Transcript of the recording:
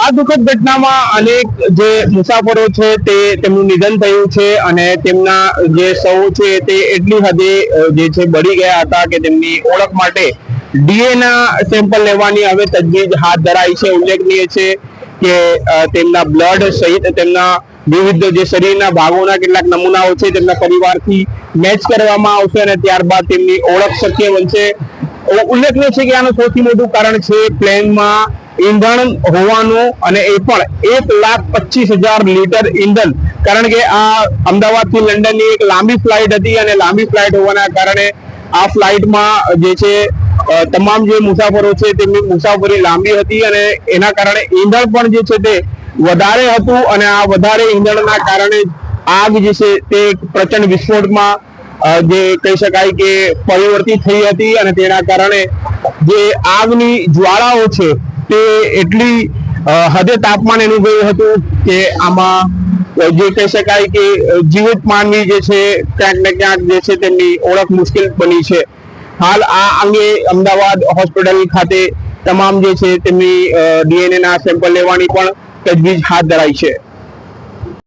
આ દુઃખદ ઘટનામાં અનેક જે મુસાફરો છે તે તેમનું નિધન થયું છે અને તેમના જે સૌ છે તે એટલી હદે જે છે બળી ગયા હતા કે તેમની ઓળખ માટે ડીએનએ સેમ્પલ લેવાની હવે તજવીજ હાથ ધરાઈ છે। ઉલ્લેખનીય છે કે તેમના બ્લડ સહિત તેમના વિવિધ જે શરીરના ભાગોના કેટલાક નમૂનાઓ છે તેમના પરિવારથી મેચ કરવામાં આવશે અને ત્યારબાદ તેમની ઓળખ શક્ય બનશે। ઉલ્લેખનીય છે કે આનું સૌથી મોટું કારણ છે પ્લેનમાં ઈંધણ હોવાનું અને એ પણ 1,25,000 લીટર ઈંધણ, કારણ કે આ અમદાવાદથી લંડનની એક લાંબી ફ્લાઇટ હતી અને લાંબી ફ્લાઇટ હોવાના કારણે આ ફ્લાઇટમાં જે છે તમામ જે મુસાફરો છે તેમની મુસાફરી લાંબી હતી અને એના કારણે ઈંધણ પણ જે છે તે વધારે હતું અને આ વધારે ઈંધણના કારણે આગ જે છે તે પ્રચંડ વિસ્ફોટમાં જે કહી શકાય કે પરિવર્તિત થઈ હતી અને તેના કારણે જે આગની જ્વાળાઓ છે તે એટલી હદે તાપમાન એનું ગયું હતું કે આમાં જે કહી શકાય કે જીવિત માનવી જે છે ક્યાંક ને ક્યાંક જે છે તેમની ઓળખ મુશ્કેલ બની છે। હાલ આ અંગે અમદાવાદ હોસ્પિટલ ખાતે તમામ જે છે તેમની ડીએનએ ના સેમ્પલ લેવાની પણ તજવીજ હાથ ધરાઈ છે।